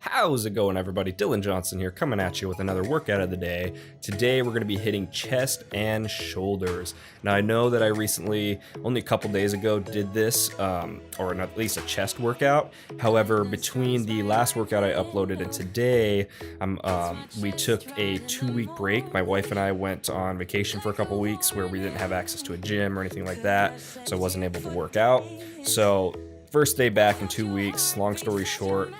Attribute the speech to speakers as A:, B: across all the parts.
A: How's it going, everybody? Dylan Johnson here, coming at you with another workout of the day. Today we're going to be hitting chest and shoulders. Now I know that I recently, only a couple days ago, did this, or at least a chest workout. However, between the last workout I uploaded and today, we took a 2-week break. My wife and I went on vacation for a couple weeks where we didn't have access to a gym or anything like that, so I wasn't able to work out. So first day back in 2 weeks, long story short,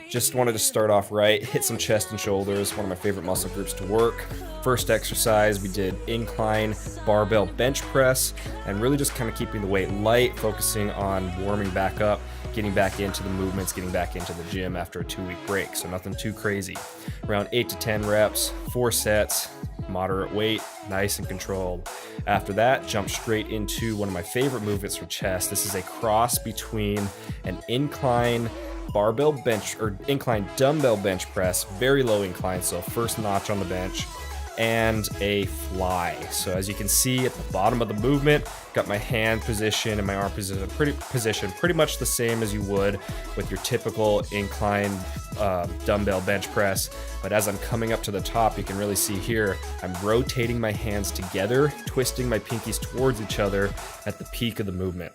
A: just wanted to start off right, hit some chest and shoulders, one of my favorite muscle groups to work. First exercise, we did incline barbell bench press, and really just kind of keeping the weight light, focusing on warming back up, getting back into the movements, getting back into the gym after a 2-week break, so nothing too crazy. Around 8 to 10 reps, 4 sets, moderate weight, nice and controlled. After that, jump straight into one of my favorite movements for chest. This is a cross between an incline barbell bench or incline dumbbell bench press, very low incline, so first notch on the bench, and a fly. So as you can see at the bottom of the movement, got my hand position and my arm position pretty much the same as you would with your typical incline dumbbell bench press. But as I'm coming up to the top, you can really see here, I'm rotating my hands together, twisting my pinkies towards each other at the peak of the movement.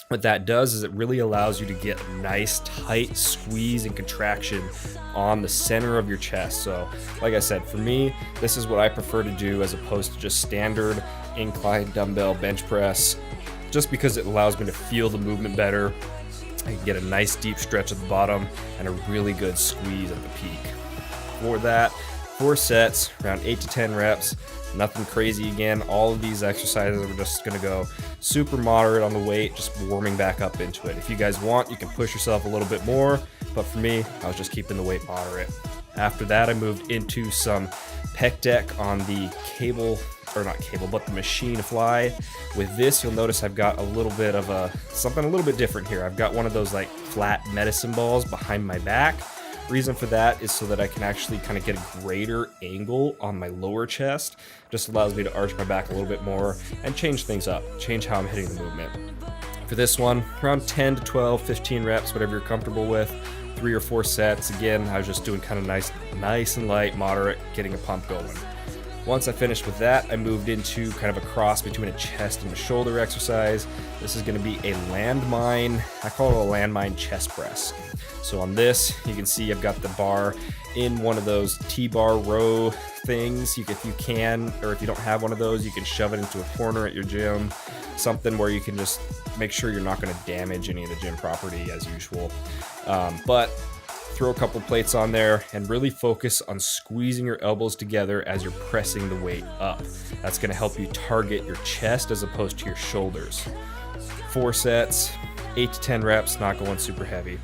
A: What that does is it really allows you to get a nice tight squeeze and contraction on the center of your chest. So like I said, for me, this is what I prefer to do as opposed to just standard incline dumbbell bench press, just because it allows me to feel the movement better. I can get a nice deep stretch at the bottom and a really good squeeze at the peak. For that, 4 sets, around 8 to 10 reps. Nothing crazy again. All of these exercises are just going to go super moderate on the weight, just warming back up into it. If you guys want, you can push yourself a little bit more, but for me, I was just keeping the weight moderate. After that, I moved into some pec deck on the but the machine fly. With this, you'll notice I've got a little bit of something a little bit different here. I've got one of those like flat medicine balls behind my back. Reason for that is so that I can actually kind of get a greater angle on my lower chest. Just allows me to arch my back a little bit more and change things up, change how I'm hitting the movement. For this one, around 10 to 12, 15 reps, whatever you're comfortable with, 3 or 4 sets. Again, I was just doing kind of nice and light, moderate, getting a pump going. Once I finished with that, I moved into kind of a cross between a chest and a shoulder exercise. This is going to be a landmine, I call it a landmine chest press. So on this, you can see I've got the bar in one of those T-bar row things. If you can, or if you don't have one of those, you can shove it into a corner at your gym, something where you can just make sure you're not going to damage any of the gym property as usual. But throw a couple plates on there and really focus on squeezing your elbows together as you're pressing the weight up. That's going to help you target your chest as opposed to your shoulders. 4 sets, 8 to 10 reps, not going super heavy.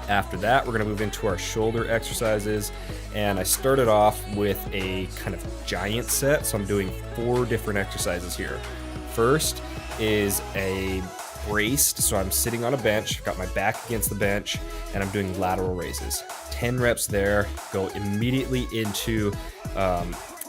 A: After that, we're going to move into our shoulder exercises, and I started off with a kind of giant set, so I'm doing 4 different exercises here. First is a braced, so I'm sitting on a bench, got my back against the bench, and I'm doing lateral raises. 10 reps there, go immediately into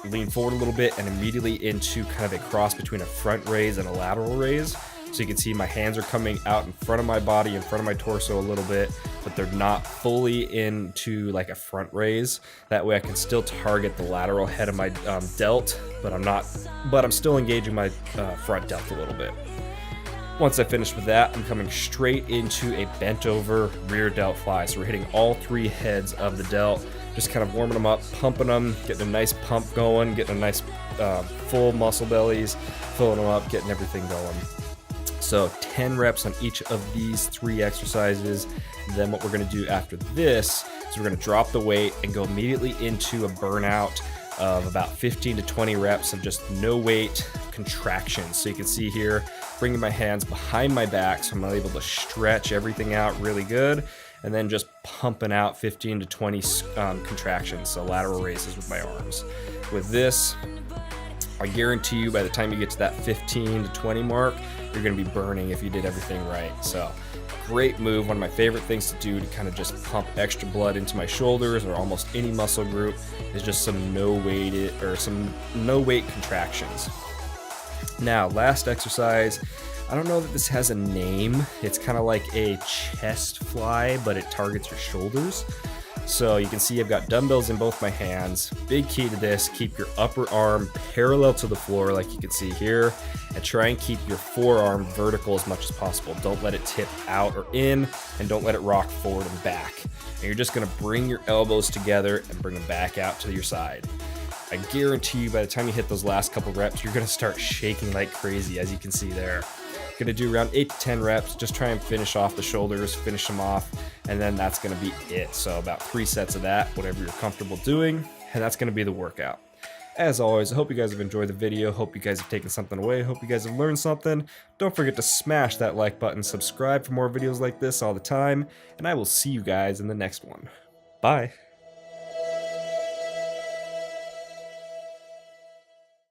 A: lean forward a little bit and immediately into kind of a cross between a front raise and a lateral raise. So you can see my hands are coming out in front of my body, in front of my torso a little bit, but they're not fully into like a front raise. That way I can still target the lateral head of my delt, but I'm still engaging my front delt a little bit. Once I finish with that, I'm coming straight into a bent over rear delt fly. So we're hitting all 3 heads of the delt, just kind of warming them up, pumping them, getting a nice pump going, getting a nice full muscle bellies, filling them up, getting everything going. So 10 reps on each of these 3 exercises. Then what we're going to do after this is we're going to drop the weight and go immediately into a burnout of about 15 to 20 reps of just no weight contractions. So you can see here, bringing my hands behind my back so I'm able to stretch everything out really good, and then just pumping out 15 to 20 contractions, so lateral raises with my arms. With this, I guarantee you by the time you get to that 15 to 20 mark, you're going to be burning if you did everything right. So great move. One of my favorite things to do to kind of just pump extra blood into my shoulders or almost any muscle group is just some no weight contractions. Now, last exercise, I don't know that this has a name. It's kind of like a chest fly, but it targets your shoulders. So you can see I've got dumbbells in both my hands. Big key to this, keep your upper arm parallel to the floor like you can see here, and try and keep your forearm vertical as much as possible. Don't let it tip out or in, and don't let it rock forward and back. And you're just gonna bring your elbows together and bring them back out to your side. I guarantee you by the time you hit those last couple reps, you're gonna start shaking like crazy, as you can see there. Gonna do around 8 to 10 reps, just try and finish off the shoulders, finish them off, and then that's gonna be it. So about 3 sets of that, whatever you're comfortable doing, and that's gonna be the workout. As always, I hope you guys have enjoyed the video, hope you guys have taken something away, hope you guys have learned something. Don't forget to smash that like button, subscribe for more videos like this all the time, and I will see you guys in the next one. Bye.